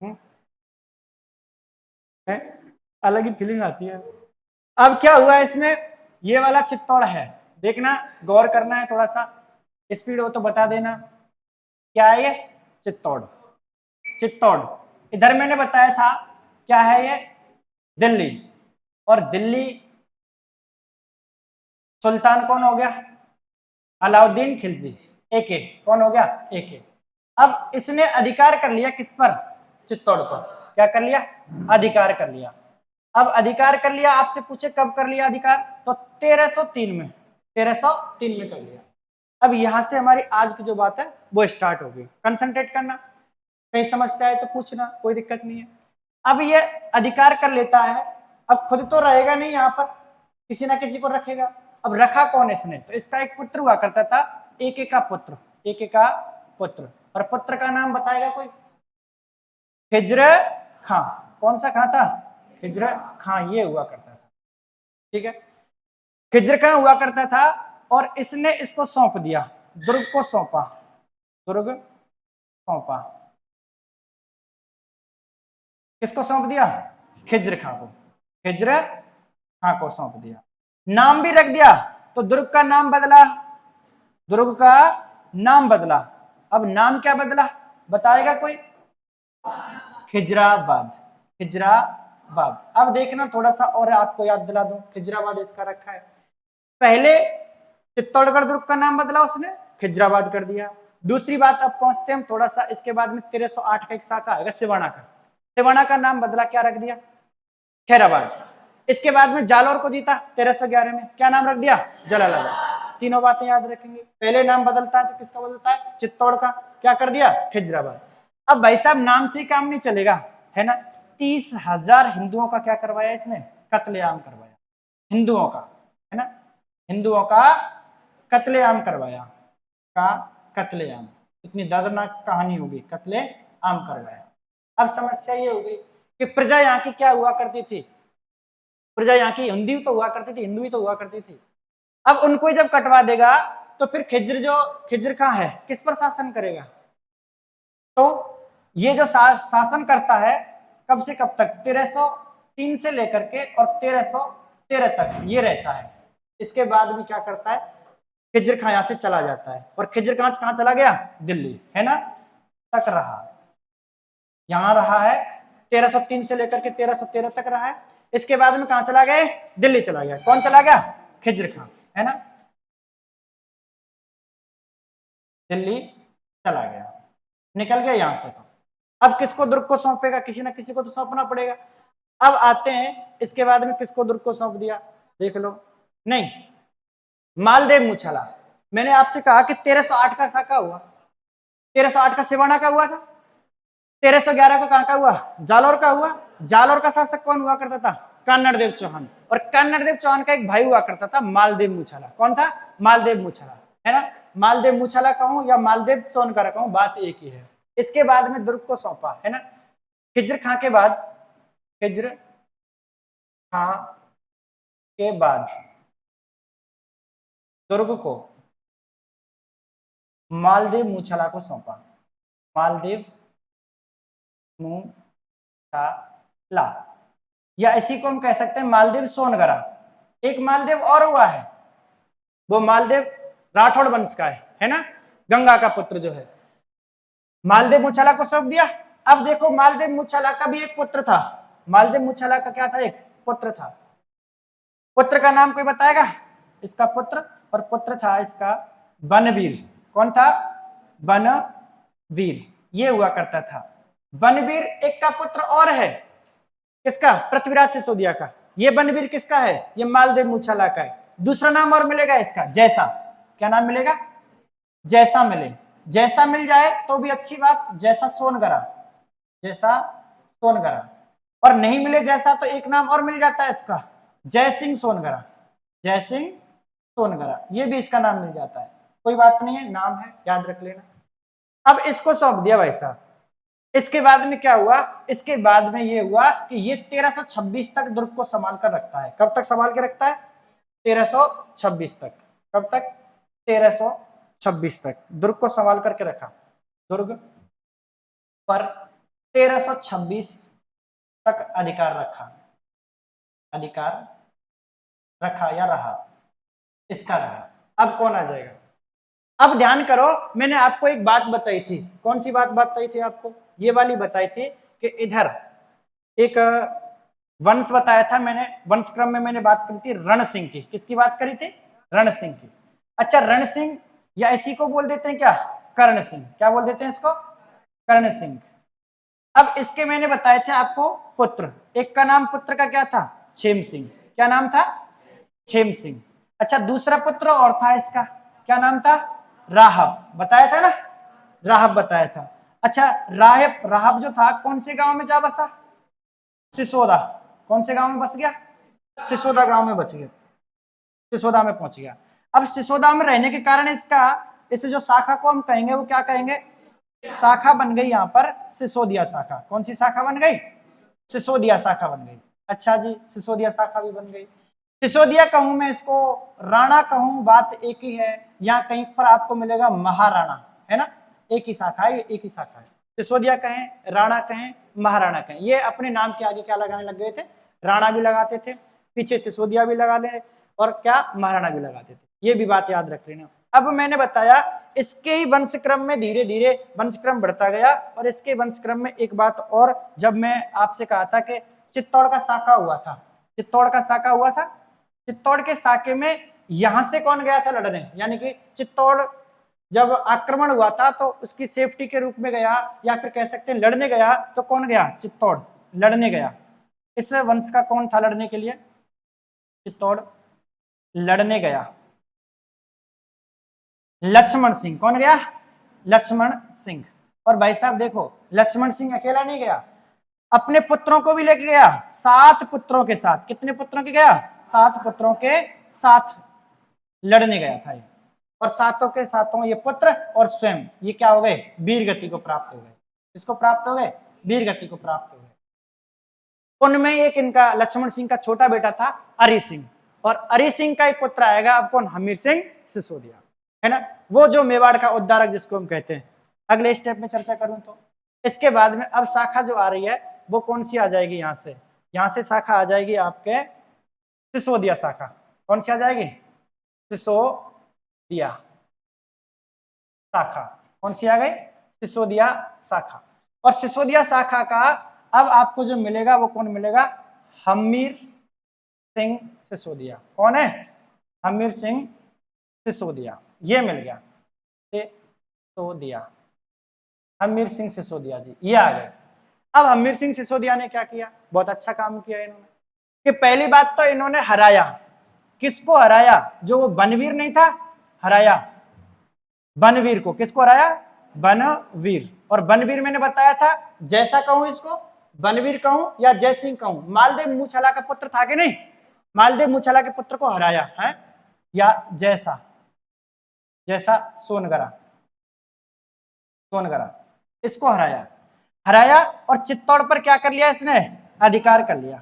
है? अलग ही फीलिंग आती है। अब क्या हुआ इसमें, ये वाला चित्तौड़ है, देखना गौर करना है, थोड़ा सा स्पीड हो तो बता देना। क्या है ये? चित्तौड़। चित्तौड़ इधर मैंने बताया था क्या है ये? दिल्ली। और दिल्ली सुल्तान कौन हो गया? अलाउद्दीन खिलजी। एक एक कौन हो गया? एक एक। अब इसने अधिकार कर लिया किस पर? चित्तौड़ पर। क्या कर लिया? अधिकार कर लिया। अब अधिकार कर लिया, आपसे पूछे कब कर लिया अधिकार, तो 1303 में, 1303 में कर लिया। अब यहां से हमारी आज की जो बात है वो स्टार्ट हो गई। कंसंट्रेट करना, कहीं समस्या है तो पूछना, कोई दिक्कत नहीं है। अब ये अधिकार कर लेता है, अब खुद तो रहेगा नहीं यहाँ पर, किसी ना किसी को रखेगा। अब रखा कौन इसने? तो इसका एक पुत्र हुआ करता था, एक एक का पुत्र, एक एक का पुत्र। और पुत्र का नाम बताएगा कोई? खिज्र खां। कौन सा खां था? खिज्र खां ये हुआ करता था। ठीक है, खिज्र खां हुआ करता था। और इसने इसको सौंप दिया, दुर्ग को सौंपा, दुर्ग सौंपा। किसको सौंप दिया? खिज्र खां को। खिज्र खां को सौंप दिया। नाम भी रख दिया, तो दुर्ग का नाम बदला, दुर्ग का नाम बदला। अब नाम क्या बदला बताएगा कोई? खिजराबाद। खिजराबाद। अब देखना थोड़ा सा और आपको याद दिला दूं, खिजराबाद इसका रखा है। पहले चित्तौड़गढ़ दुर्ग का नाम बदला उसने, खिजराबाद कर दिया। दूसरी बात, अब पहुंचते हम थोड़ा सा इसके बाद में 1308 का एक शाखा आएगा सिवाना का। सिवाना का नाम बदला, क्या रख दिया? खैराबाद। इसके बाद में जालौर को जीता 1311 में, क्या नाम रख दिया? जलालाबाद। तीनों बातें याद रखेंगे। पहले नाम बदलता है तो किसका बदलता है? चित्तौड़ का। क्या कर दिया? खिजराबाद। अब भाई साहब नाम से ही काम नहीं चलेगा, है ना? 30,000 हिंदुओं का क्या करवाया इसने? कत्लेआम करवाया, हिंदुओं का, है ना? हिंदुओं का कत्लेआम करवाया, का कत्लेआम। इतनी दर्दनाक कहानी होगी, कत्लेआम करवाया। अब समस्या ये हो गई कि प्रजा यहाँ की क्या हुआ करती थी? प्रजा यहाँ की हिंदू तो हुआ करती थी, हिंदू ही तो हुआ करती थी। अब उनको जब कटवा देगा तो फिर खिज्र जो खिज्र का है किस पर शासन करेगा? तो ये जो शासन करता है कब से कब तक? 1303 से लेकर के और 1313 तक ये रहता है। इसके बाद भी क्या करता है? खिज्र खां यहां से चला जाता है। और खिज्र खां कहां चला गया? दिल्ली, है ना? तक रहा, यहां रहा है 1303 से लेकर के 1313 तक रहा है। इसके बाद में कहां चला गए? दिल्ली चला गया। कौन चला गया? खिज्र खां, है ना? दिल्ली चला गया, निकल गया यहां से। तो अब किसको दुर्ग को सौंपेगा? किसी ना किसी को तो सौंपना पड़ेगा। अब आते हैं इसके बाद में किसको दुर्ग को सौंप दिया, देख लो। नहीं, मालदेव मुछाला। मैंने आपसे कहा कि 1308 का शाखा हुआ, 1308 का सिवाना का हुआ था, 1311 को कहां का हुआ? जालौर का हुआ। जालौर का शासक कौन हुआ करता था? कन्नड़ देव चौहान। और कन्नड़ देव चौहान का एक भाई हुआ करता था मालदेव मुछाला। कौन था? मालदेव मुछाला, है ना? मालदेव मुछाला कहूं या मालदेव सोनकर कहूं, बात एक ही है। इसके बाद में दुर्ग को सौंपा, है ना? खिज्र खां के बाद, खिज्र खां के बाद दुर्ग को मालदेव मुछाला को सौंपा। मालदेव मुछाला, या इसी को हम कह सकते हैं मालदेव सोनगरा। एक मालदेव और हुआ है, वो मालदेव राठौड़ वंश का है ना? गंगा का पुत्र जो है। मालदेव मुछाला को सौंप दिया। अब देखो मालदेव मुछाला का भी एक पुत्र था। मालदेव मुछाला का क्या था? एक पुत्र था। पुत्र का नाम कोई बताएगा? इसका पुत्र, और पुत्र था इसका बनवीर। कौन था? बनवीर, ये हुआ करता था। बनवीर एक का पुत्र और है, किसका? पृथ्वीराज सिसोदिया का। ये बनवीर किसका है? ये मालदेव मुछाला का है। दूसरा नाम और मिलेगा इसका, जैसा। क्या नाम मिलेगा? जैसा मिले। जैसा मिल जाए तो भी अच्छी बात, जैसा सोनगरा, जैसा सोनगरा। और नहीं मिले जैसा तो एक नाम और मिल जाता है इसका, जय सिंह सोनगरा। जय सिंह सोनगरा, ये भी इसका नाम मिल जाता है। कोई बात नहीं है, नाम है, याद रख लेना। अब इसको सौंप दिया भाई साहब। इसके बाद में क्या हुआ? इसके बाद में ये हुआ कि ये 1326 तक दुर्ग को संभाल कर रखता है। कब तक संभाल के रखता है? 1326 तक। कब तक? 1326 तक दुर्ग को संभाल करके रखा। दुर्ग पर 1326 तक अधिकार रखा या रहा, इसका रहा। अब कौन आ जाएगा? अब ध्यान करो, मैंने आपको एक बात बताई थी। कौन सी बात बताई थी आपको? ये वाली बताई थी कि इधर एक वंश बताया था मैंने, वंश क्रम में मैंने बात करी थी रण सिंह की। किसकी बात करी थी? रण सिंह की। अच्छा, रण सिंह या इसी को बोल देते हैं क्या? कर्ण सिंह। क्या बोल देते हैं इसको? कर्ण सिंह। अब इसके मैंने बताए थे आपको पुत्र, एक का नाम पुत्र का क्या था? छेम सिंह। क्या नाम था? छेम सिंह। अच्छा, दूसरा पुत्र और था इसका, क्या नाम था? राहब। बताया था ना, राहब बताया था। अच्छा, राहब जो था कौन से गांव में जा बसा? सिसोदा। कौन से गांव में बस गया? सिसोदा गांव में बच गया, सिसोदा में पहुंच गया। अब सिसोदा में रहने के कारण इस जो शाखा को हम कहेंगे वो क्या कहेंगे? शाखा बन गई यहाँ पर सिसोदिया शाखा। कौन सी शाखा बन गई? सिसोदिया शाखा बन गई। अच्छा जी, सिसोदिया शाखा भी बन गई। सिसोदिया कहूं मैं इसको, राणा कहूं, बात एक ही है। यहाँ कहीं पर आपको मिलेगा महाराणा, है ना, एक ही शाखा है, एक ही शाखा है। सिसोदिया कहें, राणा कहें, महाराणा कहें, ये अपने नाम के आगे क्या लगाने लग गए थे? राणा भी लगाते थे, पीछे सिसोदिया भी लगा ले, और क्या, महाराणा भी लगाते थे। ये भी बात याद रख लेना। अब मैंने बताया इसके ही वंशक्रम में धीरे धीरे वंशक्रम बढ़ता गया, और इसके वंशक्रम में एक बात और, जब मैं आपसे कहा था कि चित्तौड़ का साका हुआ था, चित्तौड़ का साका हुआ था, चित्तौड़ के साके में यहां से कौन गया था लड़ने? यानी कि चित्तौड़ जब आक्रमण हुआ था तो उसकी सेफ्टी के रूप में गया, या फिर कह सकते हैं लड़ने गया, तो कौन गया? चित्तौड़ लड़ने गया। इस वंश का कौन था लड़ने के लिए? चित्तौड़ लड़ने गया लक्ष्मण सिंह। कौन गया? लक्ष्मण सिंह। और भाई साहब देखो, लक्ष्मण सिंह अकेला नहीं गया, अपने पुत्रों को भी लेके गया, 7 पुत्रों के साथ। कितने पुत्रों के गया? 7 पुत्रों के साथ लड़ने गया था ये। और सातों के सातों ये पुत्र और स्वयं ये क्या हो गए? वीर गति को प्राप्त हो गए। किसको प्राप्त हो गए? वीर गति को प्राप्त हो गए। उनमें एक इनका लक्ष्मण सिंह का छोटा बेटा था अरि सिंह, और अरि सिंह का ही पुत्र आएगा अब कौन? हमीर सिंह सिसोदिया, है ना, वो जो मेवाड़ का उद्धारक जिसको हम कहते हैं। अगले स्टेप में चर्चा करूं तो इसके बाद में अब शाखा जो आ रही है वो कौन सी आ जाएगी? यहां से शाखा आ जाएगी आपके सिसोदिया शाखा। कौन सी आ जाएगी? सिसोदिया शाखा। कौन सी आ गई? सिसोदिया शाखा। और सिसोदिया शाखा का अब आपको जो मिलेगा वो कौन मिलेगा? हमीर सिंह सिसोदिया। कौन है? हमीर सिंह सिसोदिया। ये मिल गया, सिसोदिया, हमीर सिंह सिसोदिया जी, ये आ गए। अब हमीर सिंह सिसोदिया ने क्या किया? बहुत अच्छा काम किया इन्होंने, कि पहली बात तो इन्होंने हराया। किसको हराया? जो वो बनवीर नहीं था, हराया बनवीर को। किसको हराया? बनवीर। और बनवीर मैंने बताया था, जैसा कहूं इसको बनवीर कहूं या जयसिंह कहूं, मालदेव मूछला का पुत्र था कि नहीं? मालदेव मूछला के पुत्र को हराया है, या जैसा सोनगरा इसको हराया और चित्तौड़ पर क्या कर लिया इसने? अधिकार कर लिया।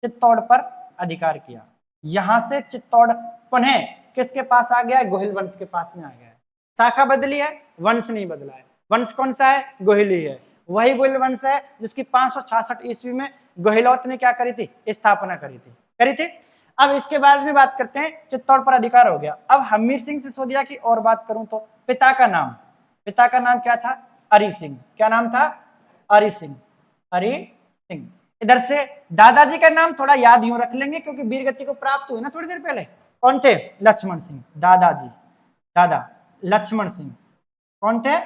चित्तौड़ पर अधिकार किया। यहां से चित्तौड़ पुनः किसके पास आ गया? गोहिल वंश के पास में आ गया है। शाखा बदली है, वंश नहीं बदला है। वंश कौन सा है? गोहिली है। वही गोहिल वंश है जिसकी 566 ईस्वी में गोहिलौत ने क्या करी थी? स्थापना करी थी। अब इसके बाद में बात करते हैं, चित्तौड़ पर अधिकार हो गया। अब हमीर सिंह सिसोदिया की और बात करूं तो पिता का नाम क्या था? अरि सिंह। क्या नाम था? अरि सिंह। इधर से दादाजी का नाम थोड़ा याद यूं रख लेंगे क्योंकि वीरगति को प्राप्त हुए ना थोड़ी देर पहले। कौन थे? लक्ष्मण सिंह। दादा लक्ष्मण सिंह। कौन थे?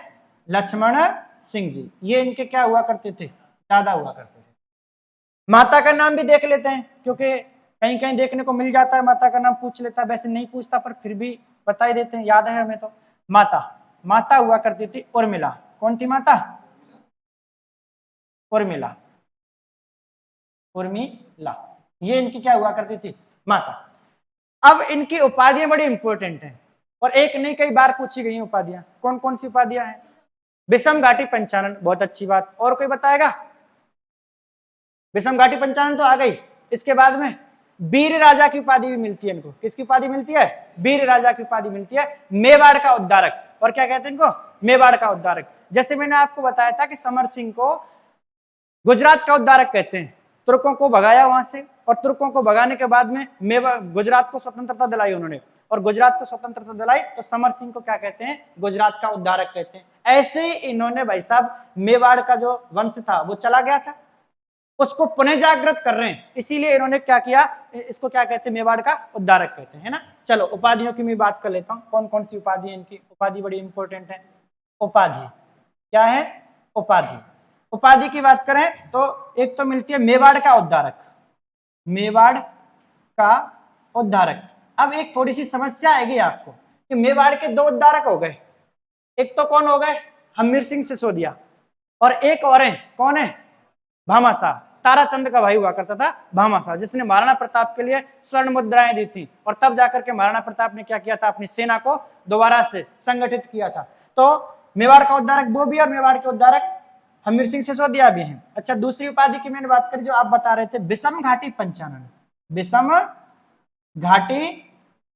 लक्ष्मण सिंह जी। ये इनके क्या हुआ करते थे? दादा हुआ करते थे। माता का नाम भी देख लेते हैं क्योंकि कहीं कहीं देखने को मिल जाता है, माता का नाम पूछ लेता है, वैसे नहीं पूछता पर फिर भी बता ही देते हैं, याद है हमें तो। माता हुआ करती थी उर्मिला। कौन थी माता? उर्मिला। ये इनकी क्या हुआ करती थी? माता। अब इनकी उपाधियां बड़ी इंपॉर्टेंट हैं और एक नहीं कई बार पूछी गई उपाधियां। कौन कौन सी उपाधियां हैं? विषम घाटी पंचानन, बहुत अच्छी बात। और कोई बताएगा? विषम घाटी पंचानन तो आ गई। इसके बाद में वीर राजा की उपाधि भी मिलती है इनको। किसकी उपाधि मिलती है? वीर राजा की उपाधि मिलती है। मेवाड़ का उद्धारक। और क्या कहते हैं इनको? मेवाड़ का उद्धारक। जैसे मैंने आपको बताया था कि समर सिंह को गुजरात का उद्धारक कहते हैं। तुर्कों को भगाया वहां से, और तुर्कों को भगाने के बाद में गुजरात को स्वतंत्रता दिलाई उन्होंने, और गुजरात को स्वतंत्रता दिलाई तो समर सिंह को क्या कहते हैं, गुजरात का उद्धारक कहते हैं। ऐसे ही इन्होंने भाई साहब मेवाड़ का जो वंश था वो चला गया था, उसको पुनः जागृत कर रहे हैं, इसीलिए इन्होंने क्या किया, इसको क्या कहते हैं, मेवाड़ का उद्धारक कहते हैं, है ना। चलो उपाधियों की मैं बात कर लेता हूँ, कौन कौन सी उपाधि है इनकी। उपाधि बड़ी इंपॉर्टेंट है। उपाधि क्या है, उपाधि। उपाधि की बात करें तो एक तो मिलती है मेवाड़ का उद्धारक, मेवाड़ का उद्धारक। अब एक थोड़ी सी समस्या आएगी आपको कि मेवाड़ के दो उद्धारक हो गए, एक तो कौन हो गए, हमीर सिंह सिसोदिया, और एक और है, कौन है, भामाशाह, ताराचंद का भाई हुआ करता था भामाशाह, जिसने महाराणा प्रताप के लिए स्वर्ण मुद्राएं दी थी, और तब जाकर के महाराणा प्रताप ने क्या किया था, अपनी सेना को दोबारा से संगठित किया था। तो मेवाड़ का उद्धारक वो भी, और मेवाड़ के उद्धारक हमीर सिंह सिसोदिया भी हैं। अच्छा, दूसरी उपाधि की मैंने बात करी जो आप बता रहे थे, विषम घाटी पंचानन, विषम घाटी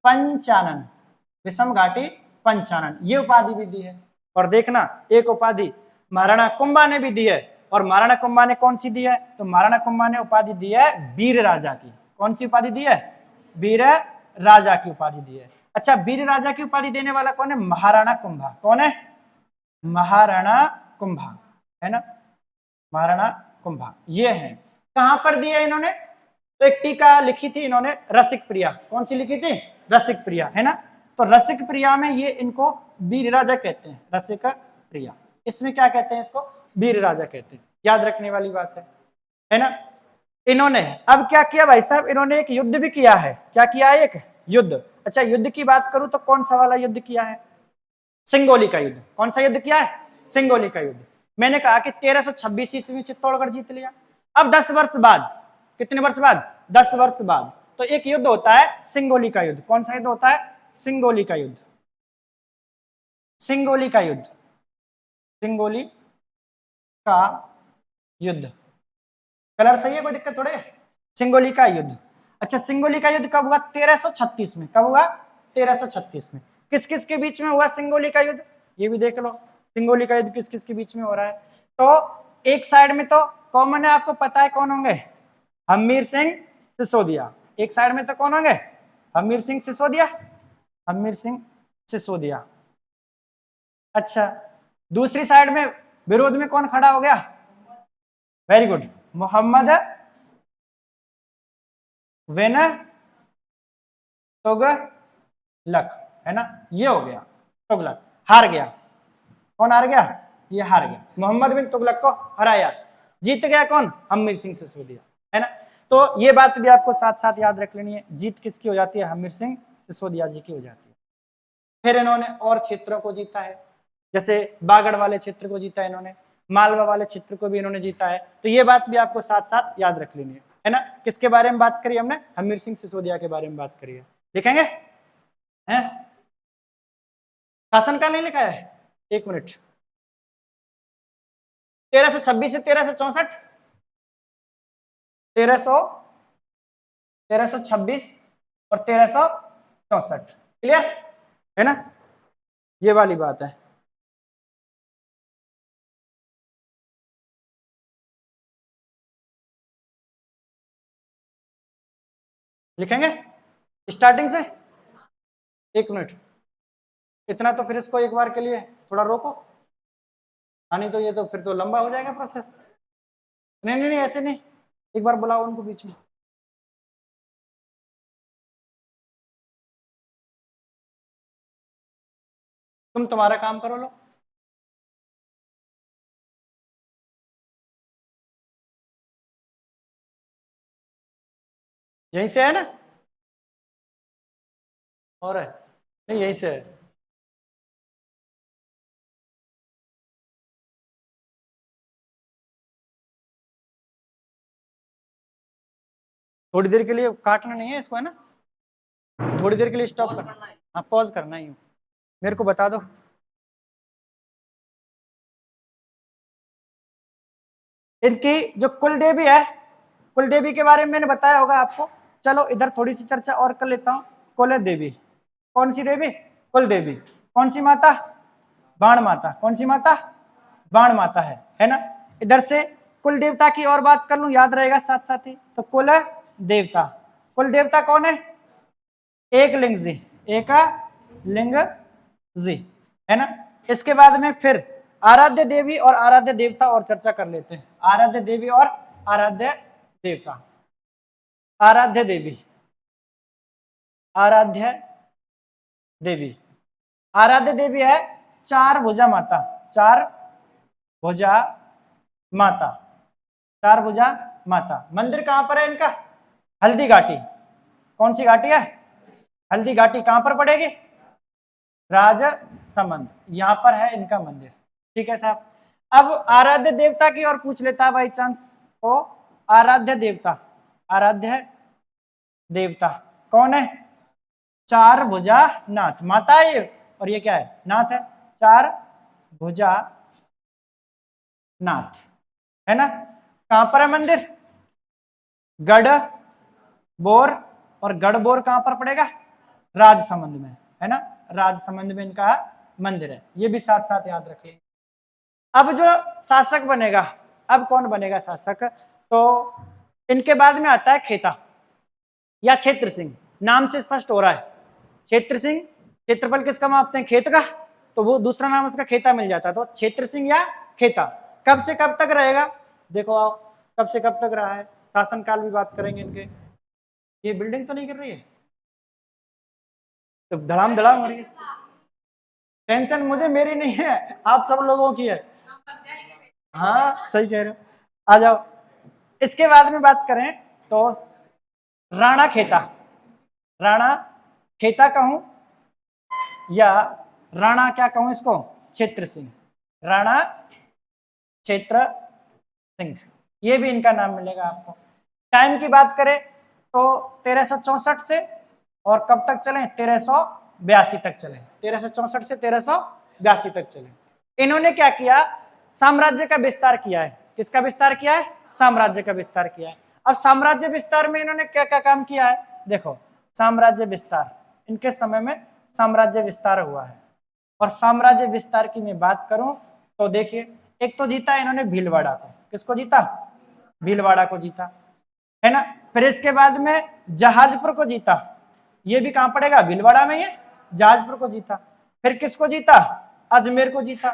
पंचानन, विषम घाटी पंचानन, ये उपाधि भी दी है। और देखना एक उपाधि महाराणा कुंभा ने भी दी है, और महाराणा कुंभा ने कौन सी दी है, तो महाराणा कुंभा ने उपाधि दी है वीर राजा की। कौन सी उपाधि दी है, वीर राजा की उपाधि दी है। अच्छा, वीर राजा की उपाधि देने वाला कौन है, महाराणा कुंभा। कौन है, महाराणा कुंभा, है ना, महाराणा कुंभा ये है। कहां पर दिया इन्होंने, तो एक टीका लिखी थी इन्होंने रसिक प्रिया। कौन सी लिखी थी, रसिक प्रिया, है ना। तो रसिक प्रिया में ये इनको वीर राजा कहते हैं, रसिक प्रिया, इसमें क्या कहते हैं, इसको वीर राजा कहते हैं। याद रखने वाली बात है ना। इन्होंने अब क्या किया भाई साहब, इन्होंने एक युद्ध भी किया है। क्या किया है, एक युद्ध। अच्छा, युद्ध की बात करूं तो कौन सा वाला युद्ध किया है, सिंगोली का युद्ध। कौन सा युद्ध किया है, सिंगोली का युद्ध। मैंने कहा कि 1326 ईस्वी में चित्तौड़गढ़ जीत लिया। अब 10 वर्ष बाद, कितने वर्ष बाद, 10 वर्ष बाद, तो एक युद्ध होता है सिंगोली का युद्ध। कौन सा युद्ध होता है, सिंगोली का युद्ध, सिंगोली का युद्ध, सिंगोली का युद्ध। कलर सही है, कोई दिक्कत थोड़े, सिंगोली का युद्ध। अच्छा, सिंगोली का युद्ध कब हुआ, 1336 में। कब हुआ, 1336 में। किस किस के बीच में हुआ सिंगोली का युद्ध, ये भी देख लो, सिंगोली का युद्ध किस किस के बीच में हो रहा है। तो एक साइड में तो कॉमन है, आपको पता है कौन होंगे, हमीर सिंह सिसोदिया। एक साइड में तो कौन होंगे, हमीर सिंह सिसोदिया, हमीर सिंह सिसोदिया। अच्छा, दूसरी साइड में विरोध में कौन खड़ा हो गया, वेरी गुड, मोहम्मद बिन तुगलक, है ना, ये हो गया तुगलक, हार गया। कौन हार गया, ये हार गया, मोहम्मद बिन तुगलक को हराया। जीत गया कौन, हमीर सिंह सिसोदिया, है ना। तो ये बात भी आपको साथ साथ याद रख लेनी है, जीत किसकी हो जाती है, हमीर सिंह सिसोदिया जी की हो जाती है। फिर इन्होंने और क्षेत्रों को जीता है, जैसे बागड़ वाले क्षेत्र को जीता है इन्होंने, मालवा वाले क्षेत्र को भी इन्होंने जीता है। तो ये बात भी आपको साथ साथ याद रख लेनी है ना। किसके बारे में बात करी हमने, हमीर सिंह सिसोदिया के बारे में बात करी है। लिखेंगे हैं, शासन का नहीं लिखा है, एक मिनट, 1326 से 1364, 1326 और 1364, क्लियर है ना, ये वाली बात है। लिखेंगे स्टार्टिंग से, एक मिनट, इतना तो फिर इसको एक बार के लिए थोड़ा रोको, नहीं तो ये तो फिर तो लंबा हो जाएगा प्रोसेस। नहीं नहीं नहीं, ऐसे नहीं, एक बार बुलाओ उनको बीच में। तुम तुम्हारा काम करो लो। यहीं से है ना, और है नहीं, यहीं से है। थोड़ी देर के लिए काटना नहीं है इसको, है ना, थोड़ी देर के लिए स्टॉप करना, हाँ पॉज करना ही, मेरे को बता दो। इनकी जो कुलदेवी है, कुलदेवी के बारे में मैंने बताया होगा आपको। चलो इधर थोड़ी सी चर्चा और कर लेता हूँ। कुल देवी, कौन सी देवी, कुल देवी। कौन सी माता, बाण माता। कौन सी माता, बाण माता है ना। इधर से कुल देवता की और बात कर लूं, याद रहेगा साथ साथ ही। तो कुल देवता, कुल देवता कौन है? एक लिंग जी, एक लिंग जी, है ना। इसके बाद में फिर आराध्य देवी और आराध्य देवता और चर्चा कर लेते हैं। आराध्य देवी और आराध्य देवता। आराध्य देवी, आराध्य देवी, आराध्य देवी है चार भुजा माता, चार भुजा माता, चार भुजा माता। मंदिर कहां पर है इनका? हल्दी घाटी। कौन सी घाटी है? हल्दी घाटी। कहां पर पड़ेगी? राजसमंद, यहां पर है इनका मंदिर। ठीक है साहब। अब आराध्य देवता की और पूछ लेता है बाई चांस, तो आराध्य देवता, आराध्य देवता कौन है? चार भुजा नाथ, माता है ये और ये क्या है? नाथ है। चार भुजा नाथ, है ना। कहां पर है मंदिर? गढ़ बोर, और गढ़ बोर कहां पर पड़ेगा? राजसमंद में, है ना। राजसमंद में इनका मंदिर है, ये भी साथ साथ याद रखिए। अब जो शासक बनेगा, अब कौन बनेगा शासक? तो इनके बाद में आता है खेता या क्षेत्र सिंह। नाम से स्पष्ट हो रहा है, क्षेत्र सिंह। क्षेत्रफल किसका मापते हैं? खेत का। तो वो दूसरा नाम उसका खेता मिल जाता है, तो क्षेत्र सिंह या खेता। कब से कब तक रहेगा? देखो आओ, कब से कब तक रहा है, शासनकाल भी बात करेंगे इनके। ये बिल्डिंग तो नहीं गिर रही है? तो धड़ाम धड़ाम हो रही है। टेंशन मुझे मेरी नहीं है, आप सब लोगों की है। हाँ सही कह रहे हो, आ जाओ। इसके बाद में बात करें तो राणा खेता, राणा खेता कहूं या राणा क्या कहूं इसको? क्षेत्र सिंह, राणा क्षेत्र सिंह, ये भी इनका नाम मिलेगा आपको। टाइम की बात करें तो 1364 से और कब तक चले? 1382 तक चले। 1364 से 1382 तक चले। इन्होंने क्या किया? साम्राज्य का विस्तार किया है। किसका विस्तार किया है? साम्राज्य का विस्तार किया है। अब साम्राज्य विस्तार में इन्होंने क्या क्या काम किया है? देखो, साम्राज्य विस्तार, इनके समय में साम्राज्य विस्तार हुआ है। और साम्राज्य विस्तार की मैं बात करूं तो देखिए, एक तो जीता इन्होंने भीलवाड़ा को। किसको जीता? भीलवाड़ा को जीता, है ना। फिर इसके बाद में जहाजपुर को जीता, ये भी कहां पड़ेगा? भीलवाड़ा में। ये जहाजपुर को जीता। फिर किसको जीता? अजमेर को जीता,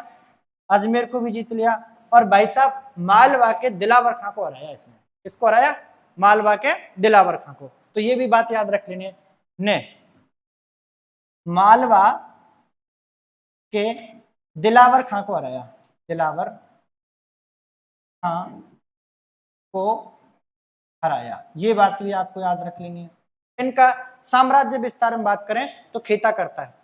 अजमेर को भी जीत लिया। और भाई साहब मालवा के दिलावर खां को हराया इसने। किसको हराया? मालवा के दिलावर खां को। तो ये भी बात याद रख लेने ने, मालवा के दिलावर खां को हराया, दिलावर खां को हराया। ये बात भी आपको याद रख लेनी है। इनका साम्राज्य विस्तार में बात करें तो खेता करता है।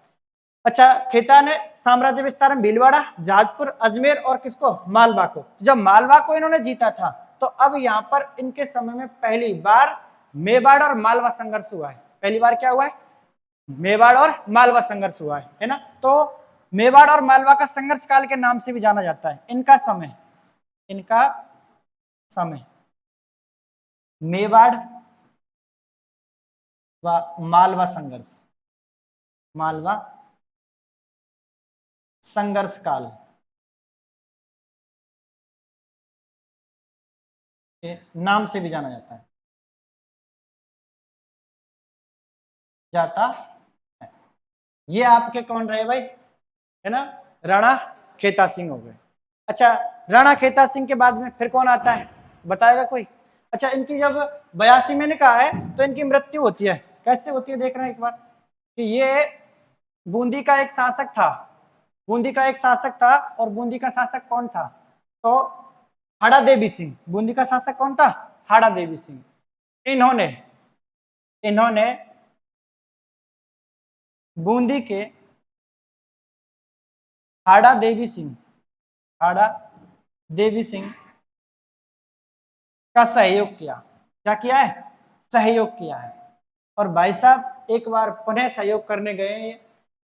अच्छा, खेता ने साम्राज्य विस्तार में भीलवाड़ा, जहाजपुर, अजमेर और किसको? मालवा को। जब मालवा को इन्होंने जीता था तो अब यहाँ पर इनके समय में पहली बार मेवाड़ और मालवा संघर्ष हुआ है। पहली बार क्या हुआ है? मेवाड़ और मालवा संघर्ष हुआ है ना। तो मेवाड़ और मालवा का संघर्ष काल के नाम से भी जाना जाता है। इनका समय, इनका समय मेवाड़ व मालवा संघर्ष, मालवा संघर्ष काल के नाम से भी जाना जाता है, जाता है। ये आपके कौन रहे भाई? है ना, राणा खेता सिंह हो गए। अच्छा, राणा खेता सिंह के बाद में फिर कौन आता है, बताएगा कोई? अच्छा, इनकी जब 82 में कहा है तो इनकी मृत्यु होती है। कैसे होती है देख रहे हैं एक बार, कि ये बूंदी का एक शासक था, बूंदी का एक शासक था। और बूंदी का शासक कौन था? तो हाड़ा देवी सिंह। बूंदी का शासक कौन था? हाड़ा देवी सिंह। इन्होंने इन्होंने बूंदी के हाड़ा देवी सिंह, हाड़ा देवी सिंह का सहयोग किया। क्या किया है? सहयोग किया है। और भाई साहब एक बार पुनः सहयोग करने गए।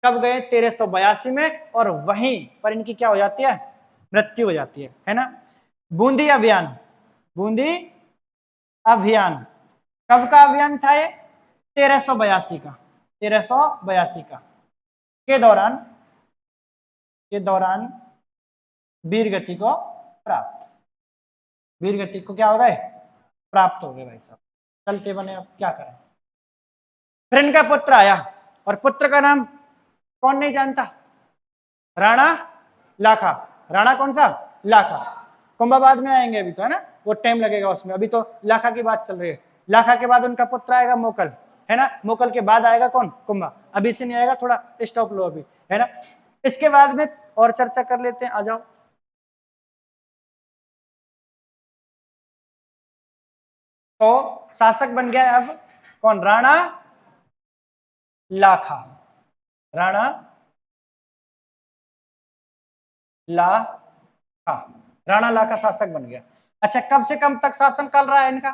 कब गए? 1382 में। और वहीं पर इनकी क्या हो जाती है? मृत्यु हो जाती है ना। बूंदी अभियान, बूंदी अभियान कब का अभियान था ये? 1382 का, 1382 का के दौरान वीर गति को प्राप्त। वीर गति को क्या हो गए, प्राप्त हो गए भाई साहब, चलते बने, अब क्या करें। फिर इनका पुत्र आया, और पुत्र का नाम कौन नहीं जानता, राणा लाखा। राणा कौन सा, लाखा। कुंभा बाद में आएंगे अभी तो, है ना, वो टाइम लगेगा उसमें, अभी तो लाखा की बात चल रही है। लाखा के बाद उनका पुत्र आएगा मोकल, है ना, मोकल के बाद आएगा कौन, कुंभा। अभी से नहीं आएगा, थोड़ा स्टॉप लो अभी, है ना। इसके बाद में और चर्चा कर लेते हैं, आ जाओ। तो शासक बन गया अब कौन, राणा लाखा। राणा लाखा, राणा लाखा शासक बन गया। अच्छा, कब से कब तक शासन चल रहा है इनका,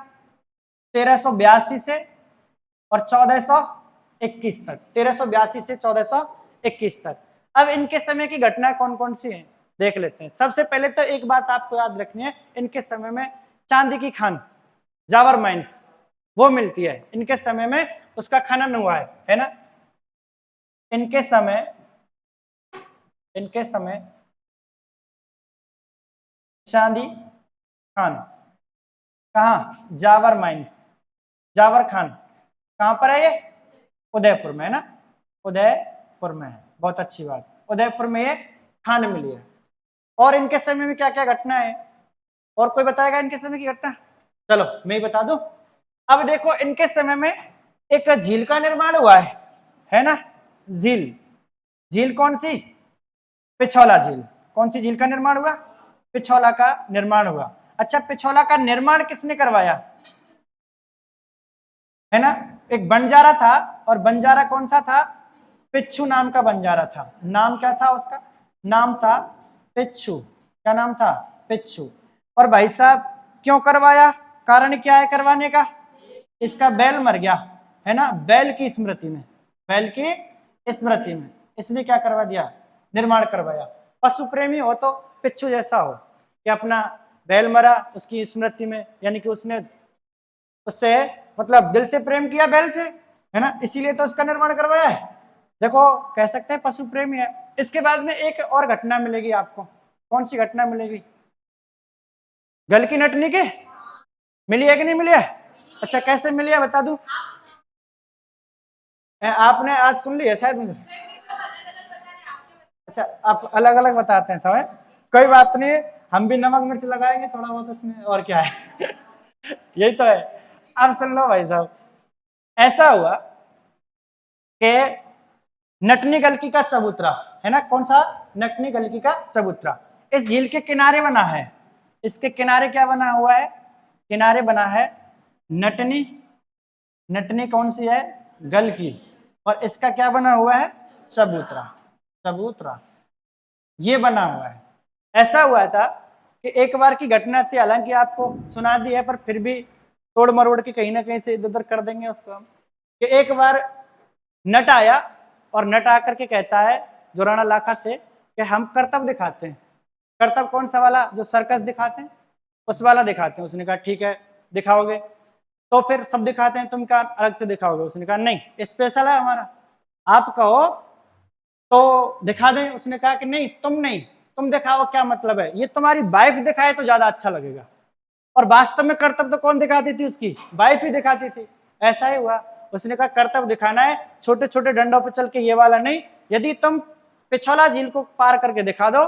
1382 से और 1421 तक, 1382 से 1421 तक। अब इनके समय की घटना कौन कौन सी है देख लेते हैं। सबसे पहले तो एक बात आपको याद रखनी है, इनके समय में चांदी की खान, जावर माइंस, वो मिलती है इनके समय में, उसका खनन हुआ है ना। इनके समय चांदी खान, कहा, जावर माइंस, जावर खान कहां पर है ये, उदयपुर में, है ना, उदयपुर में है, बहुत अच्छी बात, उदयपुर में ये खान मिली है। और इनके समय में क्या क्या घटना है, और कोई बताएगा इनके समय की घटना, चलो मैं ही बता दूं। अब देखो, इनके समय में एक झील का निर्माण हुआ है ना, झील, झील कौन सी, पिछौला झील। कौन सी झील का निर्माण हुआ, पिछौला का निर्माण हुआ। अच्छा, पिछौला का निर्माण किसने करवाया, है ना, एक बंजारा था, और बंजारा कौन सा था, पिच्छू नाम का बंजारा था। नाम क्या था उसका, नाम था पिच्छू। क्या नाम था, पिच्छू। और भाई साहब क्यों करवाया, कारण क्या है करवाने का, इसका बैल मर गया, है ना, बैल की स्मृति में, बैल की स्मृति में इसने क्या करवा दिया, निर्माण करवाया। पशु प्रेमी हो तो पिच्छू जैसा हो, कि अपना बैल मरा उसकी स्मृति में, यानी कि उसने उससे मतलब दिल से प्रेम किया बैल से, है ना, इसीलिए तो उसका निर्माण करवाया है। देखो, कह सकते हैं पशु प्रेमी है। इसके बाद में एक और घटना मिलेगी आपको, कौन सी घटना मिलेगी, गल की नटनी के, मिली है कि नहीं मिली है। अच्छा, कैसे मिली है बता दूं, आपने आज सुन ली है शायद मुझे। अच्छा, आप अलग अलग बताते हैं समय, कोई बात नहीं, हम भी नमक मिर्च लगाएंगे थोड़ा बहुत उसमें, और क्या है यही तो है। अब सुन लो भाई साहब, ऐसा हुआ कि नटनी गलकी का चबूतरा, है ना, कौन सा, नटनी गलकी का चबूतरा, इस झील के किनारे बना है। इसके किनारे क्या बना हुआ है, किनारे बना है नटनी, नटनी कौन सी है, गलकी, और इसका क्या बना हुआ है, चबूतरा, चबूतरा ये बना हुआ है। ऐसा हुआ था कि एक बार की घटना थी, हालांकि आपको सुना दी है, पर फिर भी तोड़ मरोड़ के कहीं ना कहीं से इधर उधर कर देंगे उसको हम, कि एक बार नट आया, और नट आकर के कहता है, जो राणा लाखा थे, कि हम कर्तव्य दिखाते हैं। कर्तव्य कौन सा वाला, जो सर्कस दिखाते हैं उस वाला दिखाते हैं। उसने कहा ठीक है दिखाओगे, तो फिर सब दिखाते हैं, तुम क्या अलग से दिखाओगे। उसने कहा नहीं, स्पेशल है हमारा, आप कहो तो दिखा दें। उसने कहा कि नहीं, तुम दिखाओ, क्या मतलब है, ये तुम्हारी वाइफ दिखाए तो ज्यादा अच्छा लगेगा। और वास्तव में कर्तव्य तो कौन दिखाती थी, उसकी वाइफ ही दिखाती थी। ऐसा ही हुआ, उसने कहा कर्तव्य दिखाना है, छोटे छोटे डंडों पर चल के, ये वाला नहीं, यदि तुम पिछौला झील को पार करके दिखा दो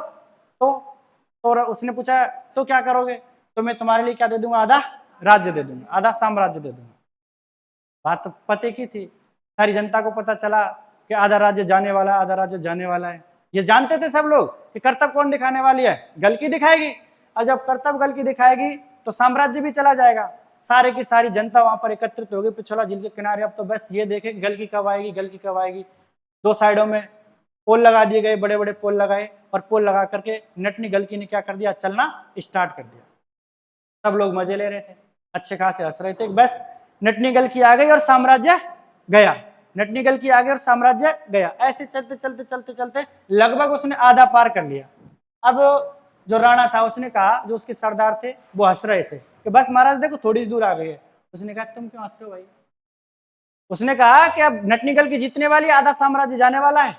तो उसने पूछा तो क्या करोगे, तो मैं तुम्हारे लिए क्या दे दूंगा, आधा राज्य दे दूंगा, आधा साम्राज्य दे दूंगा। बात तो पते की थी, सारी जनता को पता चला कि आधा राज्य जाने वाला है, आधा राज्य जाने वाला है। ये जानते थे सब लोग कि कर्तव्य कौन दिखाने वाली है, गलकी दिखाएगी, और जब कर्तव्य गलकी दिखाएगी तो साम्राज्य भी चला जाएगा। सारे की सारी जनता वहां पर एकत्रित हो गई पिछौला झील के किनारे। अब तो बस ये देखे गलकी कब आएगी, गलकी कब आएगी। दो साइडों में पोल लगा दिए गए, बड़े बड़े पोल लगाए, और पोल लगा करके नटनी गलकी ने क्या कर दिया, चलना स्टार्ट कर दिया। सब लोग मजे ले रहे थे, अच्छे खासे हंस रहे थे, बस नटनी गलकी आ गई और साम्राज्य गया, नटनी गलकी आ गई और साम्राज्य गया। ऐसे चलते चलते चलते चलते लगभग उसने आधा पार कर लिया। अब जो राणा था उसने कहा, जो उसके सरदार थे वो हंस रहे थे कि बस महाराज देखो थोड़ी दूर आ गई है। उसने कहा तुम क्यों हंस रहे हो भाई। उसने कहा कि अब नटनी गलकी जीतने वाली, आधा साम्राज्य जाने वाला है,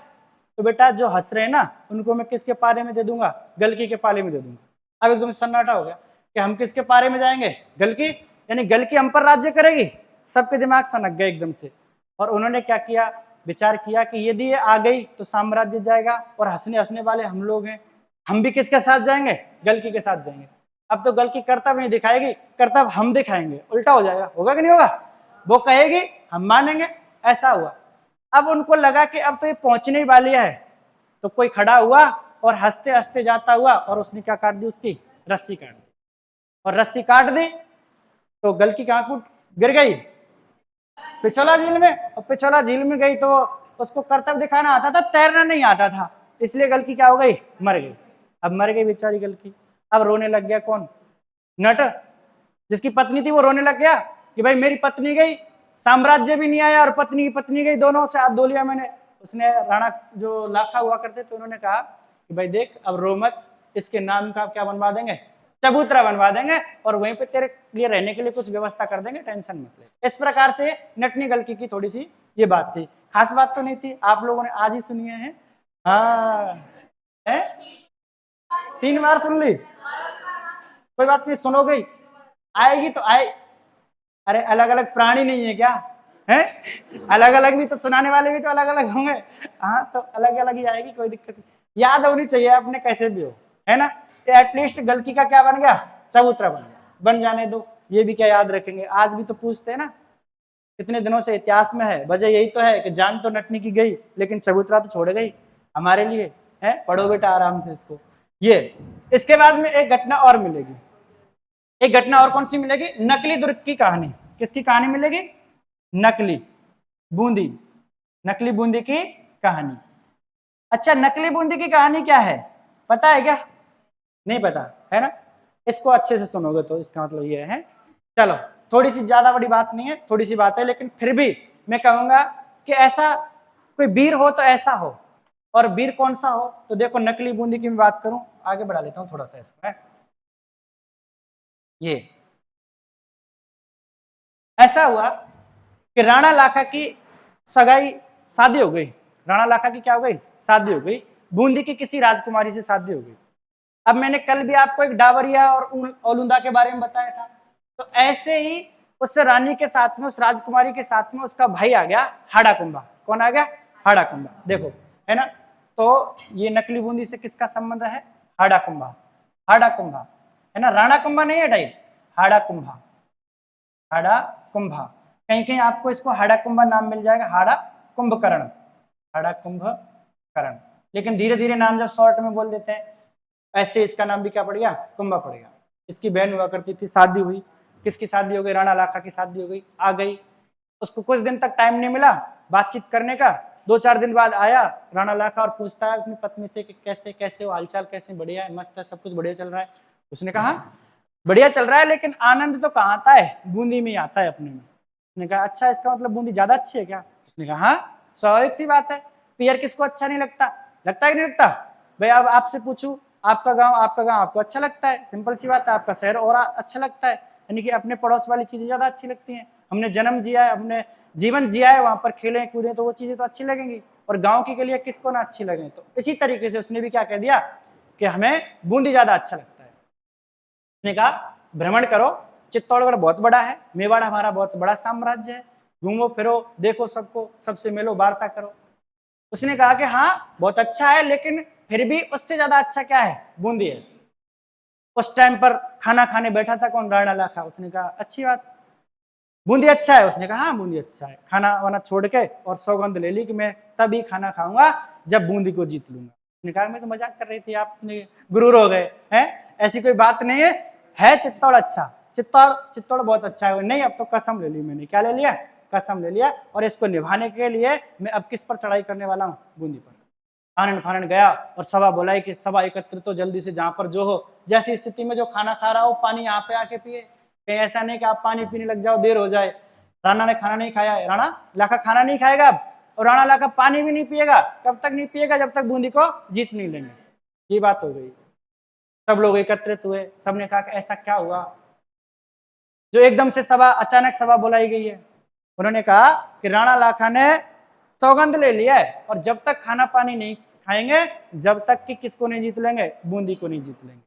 तो बेटा जो हंस रहे हैं ना उनको मैं किसके पाले में दे दूंगा, गलकी के पाले में दे दूंगा। अब एकदम सन्नाटा हो गया। कि हम किसके पारे में जाएंगे, गलकी, यानी गलकी हम पर राज्य करेगी। सबके दिमाग सनक गए एकदम से, और उन्होंने क्या किया, विचार किया कि यदि ये आ गई तो साम्राज्य जाएगा, और हंसने हंसने वाले हम लोग हैं, हम भी किसके साथ जाएंगे, गलकी के साथ जाएंगे। अब तो गलकी कर्तव्य नहीं दिखाएगी, कर्तव्य हम दिखाएंगे, उल्टा हो जाएगा, होगा कि नहीं होगा, वो कहेगी हम मानेंगे, ऐसा हुआ। अब उनको लगा कि अब तो ये पहुंचने ही वाली है, तो कोई खड़ा हुआ और हंसते हंसते जाता हुआ, और उसने क्या काट दी, उसकी रस्सी काट दी, और रस्सी काट दी तो गलकी कहाँ गिर गई, पिछोला झील में। और पिछोला झील में गई तो उसको कर्तव्य दिखाना आता था, तैरना नहीं आता था, इसलिए गलकी क्या हो गई, मर गई। अब मर गई बेचारी गलकी। अब रोने लग गया कौन, नट, जिसकी पत्नी थी वो रोने लग गया कि भाई मेरी पत्नी गई, साम्राज्य भी नहीं आया और पत्नी की पत्नी गई, दोनों से हाथ धो लिया मैंने। उसने राणा जो लाखा हुआ करते थे उन्होंने कहा कि भाई देख अब रो मत, इसके नाम का क्या बनवा देंगे, चबूतरा बनवा देंगे, और वहीं पे तेरे लिए रहने के लिए कुछ व्यवस्था कर देंगे, टेंशन मत ले। इस प्रकार से नटनी गलकी की थोड़ी सी ये बात थी, खास बात तो नहीं थी, आप लोगों ने आज ही सुनी है। हाँ है? 3 बार सुन ली, कोई बात नहीं, सुनोगे, आएगी तो आए। अरे अलग अलग प्राणी नहीं है क्या, है अलग अलग भी तो सुनाने वाले भी तो अलग अलग होंगे, हाँ तो अलग अलग ही आएगी, कोई दिक्कत नहीं, याद होनी चाहिए अपने कैसे भी हो, है ना। तो एटलीस्ट गलकी का क्या बन गया, चबूतरा बन गया, बन जाने दो, ये भी क्या याद रखेंगे, आज भी तो पूछते हैं ना, कितने दिनों से इतिहास में है, वजह यही तो है कि जान तो नटनी की गई लेकिन चबूतरा तो छोड़ गई हमारे लिए, है, पढ़ो बेटा आराम से इसको। ये इसके बाद में एक घटना और मिलेगी, एक घटना और कौन सी मिलेगी, नकली दुर्ग की कहानी। किसकी कहानी मिलेगी, नकली बूंदी, नकली बूंदी की कहानी। अच्छा नकली बूंदी की कहानी क्या है, पता है क्या, नहीं पता है ना, इसको अच्छे से सुनोगे तो इसका मतलब ये है। चलो थोड़ी सी ज्यादा बड़ी बात नहीं है, थोड़ी सी बात है, लेकिन फिर भी मैं कहूंगा कि ऐसा कोई वीर हो तो ऐसा हो, और वीर कौन सा हो, तो देखो नकली बूंदी की मैं बात करूं, आगे बढ़ा लेता हूं थोड़ा सा इसको, है ये ऐसा हुआ कि राणा लाखा की सगाई, शादी हो गई, राणा लाखा की क्या हो गई, शादी हो गई, बूंदी की किसी राजकुमारी से शादी हो गई। अब मैंने कल भी आपको एक डावरिया और ओलुंदा के बारे में बताया था, तो ऐसे ही उस रानी के साथ में, उस राजकुमारी के साथ में उसका भाई आ गया हाड़ा कुंभा। कौन आ गया, हाड़ा कुंभा, देखो है ना। तो ये नकली बूंदी से किसका संबंध है, हाड़ा कुंभा, हाड़ा कुंभा है ना, राणा कुंभा नहीं है, ढाई हाड़ा कुंभा, हाड़ा कुंभा, कहीं कहीं आपको इसको हाड़ा कुंभा नाम मिल जाएगा, हाड़ा कुंभकर्ण, हाड़ा कुंभकर्ण, लेकिन धीरे धीरे नाम जब शॉर्ट में बोल देते हैं, ऐसे इसका नाम भी क्या पड़ गया, कुंभा पड़ गया। इसकी बहन हुआ करती थी, शादी हुई, किसकी शादी हो गई, राणा लाखा की शादी हो गई, आ गई, उसको कुछ दिन तक टाइम नहीं मिला बातचीत करने का, 2-4 दिन बाद आया राणा लाखा और पूछता है अपनी पत्नी से कि कैसे कैसे हो, हालचाल कैसे, बढ़िया है, मस्त है, सब कुछ बढ़िया चल रहा है। उसने कहा बढ़िया चल रहा है, लेकिन आनंद तो कहाँ आता है, बूंदी में ही आता है अपने में। उसने कहा अच्छा इसका मतलब बूंदी ज्यादा अच्छी है क्या, उसने कहा हाँ स्वाभाविक सी बात है, पियर किसको अच्छा नहीं लगता, लगता है कि नहीं लगता भाई। अब आपसे पूछूं, आपका गांव आपको अच्छा लगता है, सिंपल सी बात है, आपका शहर और अच्छा लगता है, यानी कि अपने पड़ोस वाली चीजें ज्यादा अच्छी लगती हैं। हमने जन्म जिया है, हमने जीवन जिया है, वहां पर खेलें कूदें तो वो चीजें तो अच्छी लगेंगी, और गाँव की के लिए किसको ना अच्छी लगे। तो इसी तरीके से उसने भी क्या कह दिया कि हमें बूंदी ज्यादा अच्छा लगता है। उसने कहा भ्रमण करो, चित्तौड़गढ़ बहुत बड़ा है, मेवाड़ हमारा बहुत बड़ा साम्राज्य है, घूमो फिरो, देखो सबको, सबसे मिलो, वार्ता करो। उसने कहा कि हाँ बहुत अच्छा है, लेकिन फिर भी उससे ज्यादा अच्छा क्या है, बूंदी है। उस टाइम पर खाना खाने बैठा था कौन, राणा लाखा। उसने कहा अच्छी बात, बूंदी अच्छा है, उसने कहा हाँ बूंदी अच्छा है। खाना वाना छोड़ के और सौगंध ले ली कि मैं तभी खाना खाऊंगा जब बूंदी को जीत लूंगा। उसने कहा मैं तो मजाक कर रही थी, आपने गुरूर हो गए हैं, ऐसी कोई बात नहीं है चित्तौड़ अच्छा, चित्तौड़ बहुत अच्छा है। नहीं अब तो कसम ले ली मैंने, क्या ले लिया, कसम ले लिया, और इसको निभाने के लिए मैं अब किस पर चढ़ाई करने वाला हूँ, बूंदी पर। आनंद फानंद गया और सभा बुलाई कि सभा एकत्रित तो जल्दी से, जहां पर जो हो, जैसी स्थिति में जो खाना खा रहा हो पानी यहाँ पे आके पिए, कहीं ऐसा नहीं कि आप पानी पीने लग जाओ देर हो जाए। राणा ने खाना नहीं खाया है, राणा लाखा खाना नहीं खाएगा अब, और राणा लाखा पानी भी नहीं पिएगा, कब तक नहीं पिएगा, जब तक बूंदी को जीत नहीं लेंगे। ये बात हो गई। सब लोग एकत्रित हुए, सबने कहा कि ऐसा क्या हुआ जो एकदम से सभा, अचानक सभा बुलाई गई है। उन्होंने कहा कि राणा लाखा ने सौगंध ले लिया है, और जब तक खाना पानी नहीं खाएंगे, जब तक कि किसको नहीं जीत लेंगे, बूंदी को नहीं जीत लेंगे।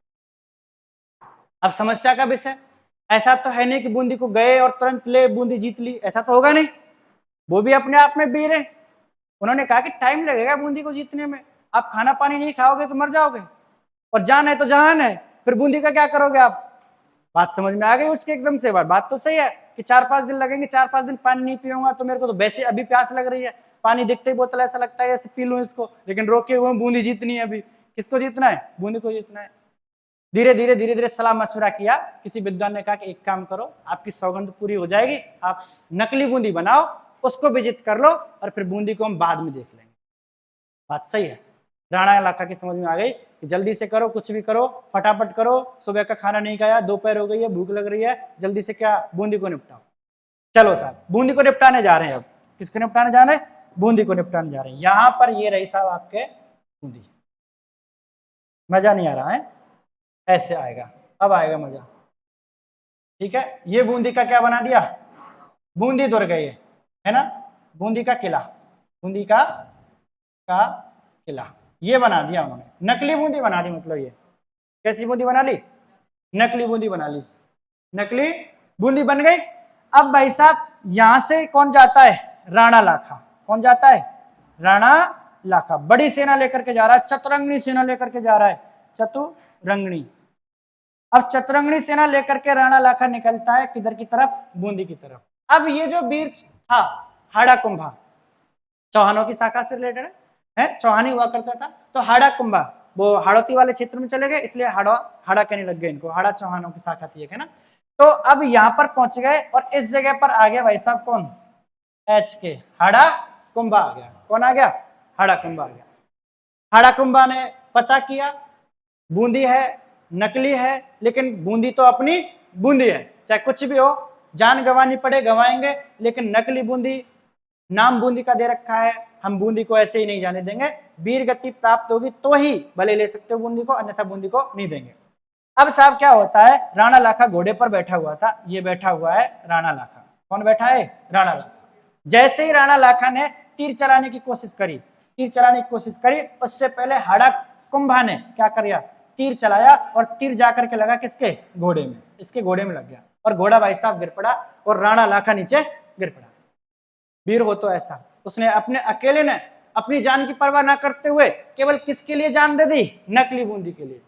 अब समस्या का विषय, ऐसा तो है नहीं कि बूंदी को गए और तुरंत ले बूंदी जीत ली, ऐसा तो होगा नहीं। वो भी अपने आप में वीर है। उन्होंने कहा कि टाइम लगेगा बूंदी को जीतने में, आप खाना पानी नहीं खाओगे तो मर जाओगे, और जान है तो जहान है, फिर बूंदी का क्या करोगे आप। बात समझ में आ गई उसके एकदम से। बात तो सही है कि 4-5 दिन लगेंगे, 4-5 दिन पानी नहीं पीऊंगा तो मेरे को तो वैसे अभी प्यास लग रही है, पानी दिखते ही बोतल ऐसा लगता है ऐसे पी लूं इसको, लेकिन रोके हुए बूंदी जीतनी है अभी। किसको जीतना है? बूंदी को जीतना है। धीरे धीरे सलाह मशवरा किया। किसी विद्वान ने कहा कि एक काम करो, आपकी सौगंध पूरी हो जाएगी, आप नकली बूंदी बनाओ, उसको विजित कर लो, और फिर बूंदी को हम बाद में देख लेंगे। बात सही है। राणा लाखा की समझ में आ गई कि जल्दी से करो, कुछ भी करो, फटाफट करो, सुबह का खाना नहीं खाया, दोपहर हो गई है, भूख लग रही है, जल्दी से क्या बूंदी को निपटाओ। चलो साहब बूंदी को निपटाने जा रहे हैं। अब किसको निपटाने जा रहे हैं? बूंदी को निपटाने जा रहे हैं। यहां पर ये रही साहब आपके बूंदी। मजा नहीं आ रहा है? ऐसे आएगा, अब आएगा मजा। ठीक है, ये बूंदी का क्या बना दिया? बूंदी दुर्ग है ना, बूंदी का किला, बूंदी का किला ये बना दिया उन्होंने। नकली बूंदी बना दी, मतलब ये कैसी बूंदी बना ली? नकली बूंदी बना ली, नकली बूंदी बन गई। अब भाई साहब यहां से कौन जाता है? राणा लाखा। कौन जाता है? राणा लाखा। बड़ी सेना लेकर के जा रहा है, चतुरंगनी सेना लेकर के जा रहा है, चतुरंगनी। अब चतुरंगनी सेना लेकर के राणा लाखा निकलता है किधर की तरफ? बूंदी की तरफ। अब ये जो वीर था हाड़ा कुंभा, चौहानों की शाखा से रिलेटेड है, चौहानी हुआ करता था, तो हाड़ा कुंभा वो हाड़ौती वाले क्षेत्र में चले गए, इसलिए हाड़ा कहने लग गए इनको। हाड़ा चौहानों की शाखा थी, है ना। तो अब यहाँ पर पहुंच गए और इस जगह पर आ गया भाई साहब कौन? एच के, हाड़ा कुंभा आ गया। कौन आ गया? हाड़ा कुंभा आ गया। हाड़ा कुंभा ने पता किया बूंदी है, नकली है, लेकिन बूंदी तो अपनी बूंदी है, चाहे कुछ भी हो, जान गंवानी पड़े गंवाएंगे, लेकिन नकली बूंदी, नाम बूंदी का दे रखा है, हम बूंदी को ऐसे ही नहीं जाने देंगे। वीर गति प्राप्त होगी तो ही भले ले सकते हो बूंदी को, अन्यथा बूंदी को नहीं देंगे। अब साहब क्या होता है, राणा लाखा घोड़े पर बैठा हुआ था, ये बैठा हुआ है राणा लाखा। कौन बैठा है? राणा लाखा। जैसे ही राणा लाखा ने तीर चलाने की कोशिश करी, तीर चलाने की कोशिश करी, उससे पहले हाड़ा कुंभा ने क्या किया? तीर चलाया, और तीर जाकर के लगा किसके? घोड़े में। इसके घोड़े में लग गया, और घोड़ा भाई साहब गिर पड़ा, और राणा लाखा नीचे गिर पड़ा। वीर हो तो ऐसा, उसने अपने अकेले ने अपनी जान की परवाह ना करते हुए केवल किसके लिए जान दे दी? नकली बूंदी के लिए।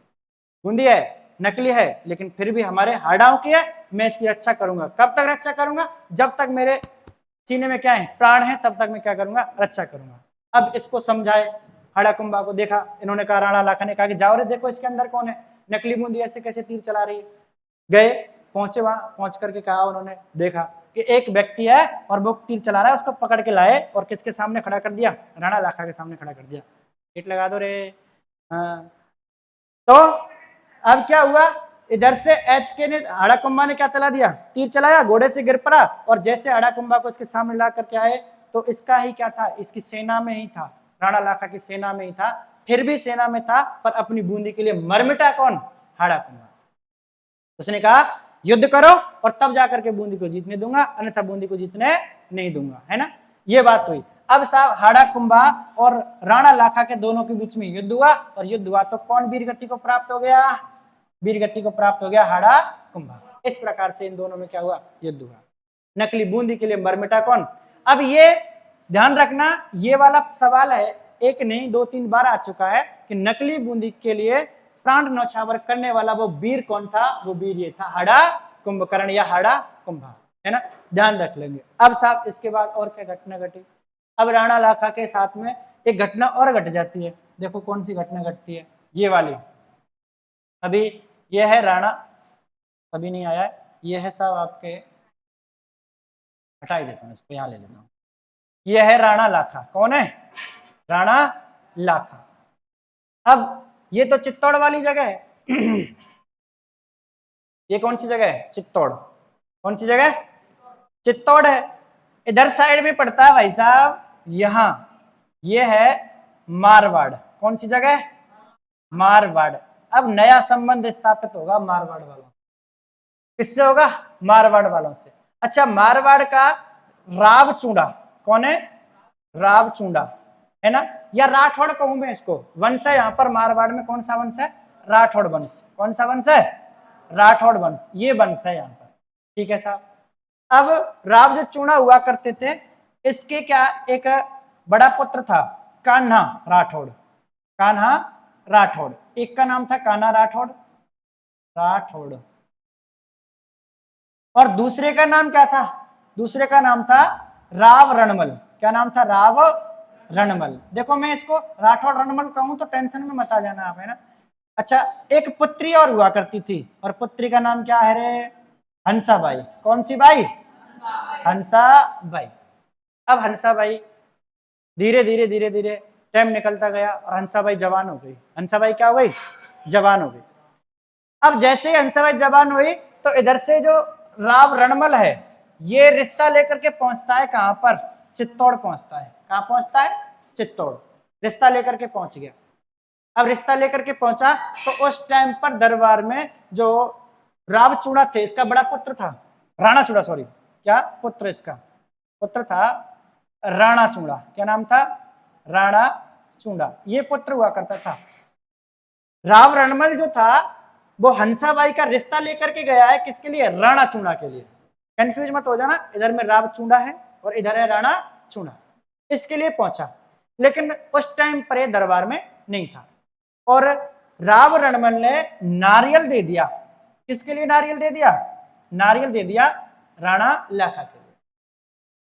बूंदी है, नकली है, लेकिन फिर भी हमारे हाड़ाओं की है, मैं इसकी रक्षा करूंगा। कब तक रक्षा करूंगा? जब तक मेरे सीने में क्या है? प्राण है, तब तक मैं क्या करूंगा? रक्षा करूंगा। अब इसको समझाए हाड़ा कुंभा को, देखा इन्होंने कहा, राणा लाखा ने कहा कि जाओ रे देखो इसके अंदर कौन है, नकली बूंदी ऐसे कैसे तीर चला रही है। गए, पहुंचे, वहां पहुंच करके कहा, उन्होंने देखा कि एक व्यक्ति है और वो तीर चला रहा है, उसको पकड़ के लाए और किसके सामने खड़ा कर दिया? राणा लाखा के सामने खड़ा कर दिया। हिट लगा दो रे। हाँ। तो अब क्या हुआ, इधर से एच के ने, हाड़ा कुंभा ने क्या चला दिया? तीर चलाया, घोड़े से गिर पड़ा, और जैसे हाड़ा कुंभा को इसके सामने ला करके आए, तो इसका ही क्या था? इसकी सेना में ही था, राणा लाखा की सेना में ही था। फिर भी सेना में था, पर अपनी बूंदी के लिए मर मिटा कौन? हाड़ा कुंभा। उसने कहा युद्ध करो, और तब जाकर के बूंदी को जीतने दूंगा, अन्यथा बूंदी को जीतने नहीं दूंगा, है ना। ये बात हुई। अब साहब हाड़ा कुंभा और राणा लाखा के दोनों के बीच में युद्ध हुआ, और युद्ध हुआ तो कौन वीरगति को प्राप्त हो गया? वीरगति को प्राप्त हो गया हाड़ा कुंभा। इस प्रकार से इन दोनों में क्या हुआ? युद्ध हुआ। नकली बूंदी के लिए मर मिटा कौन? अब ये ध्यान रखना, ये वाला सवाल है, एक नहीं 2-3 बार आ चुका है कि नकली बूंदी के लिए प्राण न्यौछावर करने वाला वो वीर कौन था? वो वीर ये था, हाड़ा कुंभकर्ण या हाड़ा कुंभा, है ना। ध्यान रख लेंगे। अब साहब इसके बाद और क्या घटना घटी? अब राणा लाखा के साथ में एक घटना और घट जाती है। देखो कौन सी घटना घटती है, ये वाली। अभी ये है राणा, अभी नहीं आया है, ये है साहब आपके, हटा ही देता हूँ इसको, यहाँ ले लेता हूँ। ये है राणा लाखा। कौन है? राणा लाखा। अब ये तो चित्तौड़ वाली जगह है। ये कौन सी जगह है? चित्तौड़। कौन सी जगह? चित्तौड़ है। इधर साइड में पड़ता है भाई साहब, यहां ये है मारवाड़। कौन सी जगह? मारवाड़। अब नया संबंध स्थापित होगा मारवाड़ वालों से। किससे होगा? मारवाड़ वालों से। अच्छा, मारवाड़ का रावचूड़ा कौन है? रावचूड़ा, है ना, या राठौड़ कहूं मैं इसको, वंश है यहाँ पर मारवाड़ में। कौन सा वंश है? राठौड़ वंश। कौन सा वंश है? राठौड़ वंश, ये वंश है यहाँ पर, ठीक है साहब। अब राव जो चूणा हुआ करते थे, इसके क्या एक बड़ा पुत्र था कान्हा राठौड़, कान्हा राठौड़, एक का नाम था कान्हा राठौड़, राठौड़, और दूसरे का नाम क्या था, दूसरे का नाम था राव रणमल। क्या नाम था, राव रणमल। देखो मैं इसको राठौड़ रणमल कहूं तो टेंशन में मत आ जाना आप, है ना। अच्छा, एक पुत्री और हुआ करती थी, और पुत्री का नाम क्या है रे, हंसाबाई। कौन सी बाई, हंसाबाई। अब हंसाबाई धीरे धीरे धीरे धीरे टाइम निकलता गया और हंसाबाई जवान हो गई। हंसाबाई क्या हो गई, जवान हो गई। अब जैसे ही हंसाबाई जवान हुई तो इधर से जो राव रणमल है ये रिश्ता लेकर के पहुंचता है कहां पर, चित्तौड़ पहुंचता है। कहां पहुंचता है, चित्तौड़, रिश्ता लेकर के पहुंच गया। अब रिश्ता लेकर के पहुंचा तो उस टाइम पर दरबार में जो रावचूड़ा थे, इसका बड़ा पुत्र था राणाचूड़ा, सॉरी, क्या पुत्र, इसका पुत्र था राणाचूड़ा। क्या नाम था, राणाचूड़ा, ये पुत्र हुआ करता था। राव रणमल जो था वो हंसाबाई का रिश्ता लेकर के गया है, किसके लिए, राणाचूड़ा के लिए। कंफ्यूज मत हो जाना, इधर में रावचूड़ा है और इधर है राणाचूड़ा, इसके लिए पहुंचा। लेकिन उस टाइम पर ये दरबार में नहीं था, और राव रणमल ने नारियल दे दिया, किसके लिए नारियल दे दिया, नारियल दे दिया राणा लाखा के लिए।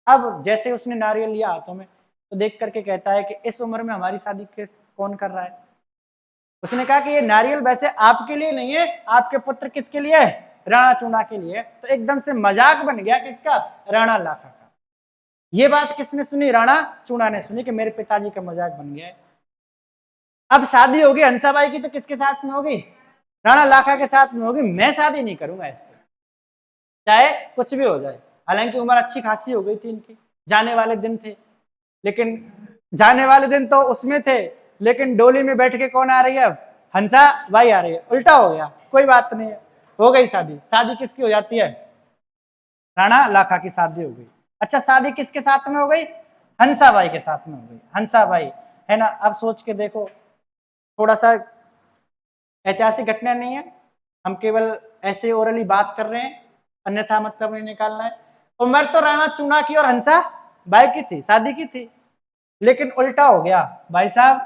अब जैसे उसने नारियल लिया हाथों में तो देख करके कहता है कि इस उम्र में हमारी शादी कौन कर रहा है। उसने कहा कि ये नारियल वैसे आपके लिए नहीं है, आपके पुत्र किसके लिए है, राणाचूड़ा के लिए। तो एकदम से मजाक बन गया किसका, राणा लाखा का। ये बात किसने सुनी, राणाचूड़ा ने सुनी कि मेरे पिताजी का मजाक बन गया है। अब शादी होगी हंसाबाई की तो किसके साथ में होगी, राणा लाखा के साथ में होगी। मैं शादी नहीं करूंगा इससे, चाहे कुछ भी हो जाए। हालांकि उम्र अच्छी खासी हो गई थी इनकी, जाने वाले दिन थे, लेकिन जाने वाले दिन तो उसमें थे, लेकिन डोली में बैठ के कौन आ रही है, अब हंसाबाई आ रही है। उल्टा हो गया, कोई बात नहीं, हो गई शादी। शादी किसकी हो जाती है, राणा लाखा की शादी हो गई। अच्छा, शादी किसके साथ में हो गई, हंसाबाई के साथ में हो गई, हंसाबाई, है ना। अब सोच के देखो, थोड़ा सा ऐतिहासिक घटना नहीं है, हम केवल ऐसे ओरली बात कर रहे हैं, अन्यथा मतलब नहीं निकालना है। उम्र तो राणाचूड़ा की और हंसाबाई की थी, शादी की थी, लेकिन उल्टा हो गया भाई साहब।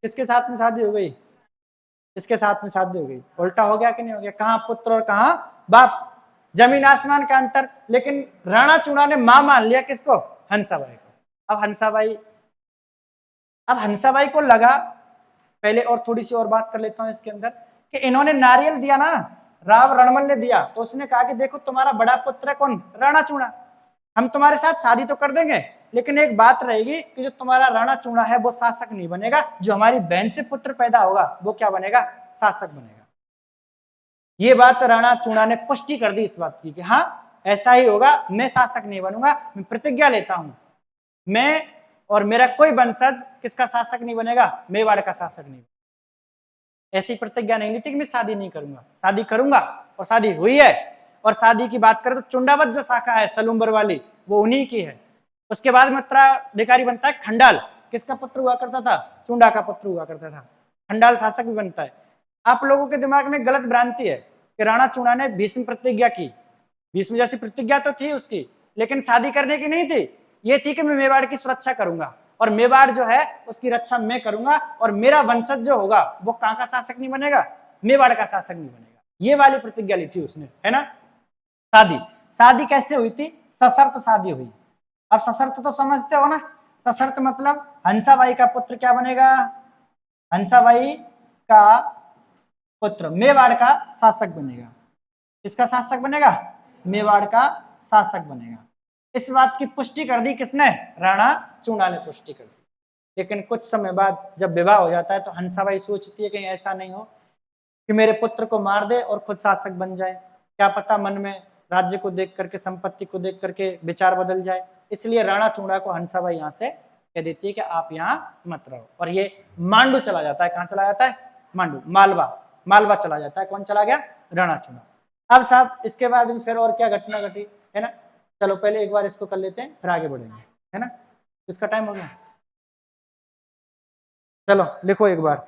किसके साथ में शादी हो गई, किसके साथ में शादी हो गई, उल्टा हो गया कि नहीं हो गया। कहां पुत्र और कहां बाप, जमीन आसमान का अंतर। लेकिन राणाचूड़ा ने मां मान लिया किसको, हंसाबाई को। अब हंसाबाई को लगा, पहले और थोड़ी सी और बात कर लेता हूं इसके अंदर, कि इन्होंने नारियल दिया ना, राव रणमल ने दिया, तो उसने कहा कि देखो तुम्हारा बड़ा पुत्र है कौन, राणाचूड़ा, हम तुम्हारे साथ शादी तो कर देंगे, लेकिन एक बात रहेगी कि जो तुम्हारा राणाचूड़ा है वो शासक नहीं बनेगा, जो हमारी बहन से पुत्र पैदा होगा वो क्या बनेगा, शासक बनेगा। ये बात राणाचूड़ा ने पुष्टि कर दी इस बात की कि हाँ ऐसा ही होगा, मैं शासक नहीं बनूंगा, मैं प्रतिज्ञा लेता हूं, मैं और मेरा कोई वंशज किसका शासक नहीं बनेगा, मेवाड़ का शासक नहीं। ऐसी प्रतिज्ञा नहीं ली थी कि मैं शादी नहीं करूंगा, शादी करूंगा, और शादी हुई है। और शादी की बात करें तो चुंडावत जो शाखा है सलूम्बर वाली, वो उन्हीं की है। उसके बाद में उत्तराधिकारी बनता है खंडाल, किसका पुत्र हुआ करता था, चुंडा का पुत्र हुआ करता था, खंडाल शासक भी बनता है। आप लोगों के दिमाग में गलत भ्रांति है कि राणाचूड़ा ने भीष्म प्रतिज्ञा की, भीष्म जैसी प्रतिज्ञा तो थी उसकी, लेकिन शादी करने की नहीं थी। ये थी कि मैं मेवाड़ की सुरक्षा करूंगा, और मेवाड़ जो है उसकी रक्षा मैं करूंगा, और मेरा वंशज जो होगा वो कहां का शासक नहीं बनेगा, मेवाड़ का शासक नहीं बनेगा। ये वाली प्रतिज्ञा ली थी उसने, है ना। शादी कैसे हुई थी, सशर्त शादी हुई। अब सशर्त तो समझते हो ना, सशर्त मतलब हंसाबाई का पुत्र क्या बनेगा, हंसाबाई का पुत्र मेवाड़ का शासक बनेगा। किसका शासक बनेगा, मेवाड़ का शासक बनेगा। इस बात की पुष्टि कर दी किसने, राणाचूड़ा ने पुष्टि कर दी। लेकिन कुछ समय बाद जब विवाह हो जाता है तो हंसाबाई सोचती है कहीं ऐसा नहीं हो कि मेरे पुत्र को मार दे और खुद शासक बन जाए, क्या पता मन में राज्य को देख करके, संपत्ति को देख करके विचार बदल जाए। इसलिए राणाचूड़ा को हंसाबाई यहाँ से कह देती है कि आप यहाँ मत रहो, और ये मांडू चला जाता है। कहाँ चला जाता है, मांडू, मालवा चला जाता है। कौन चला गया, राणाचूड़ा। अब साहब इसके बाद में फिर और क्या घटना घटी, है ना। चलो पहले एक बार इसको कर लेते हैं, फिर आगे बढ़ेंगे, है ना। इसका टाइम हो गया, चलो लिखो एक बार।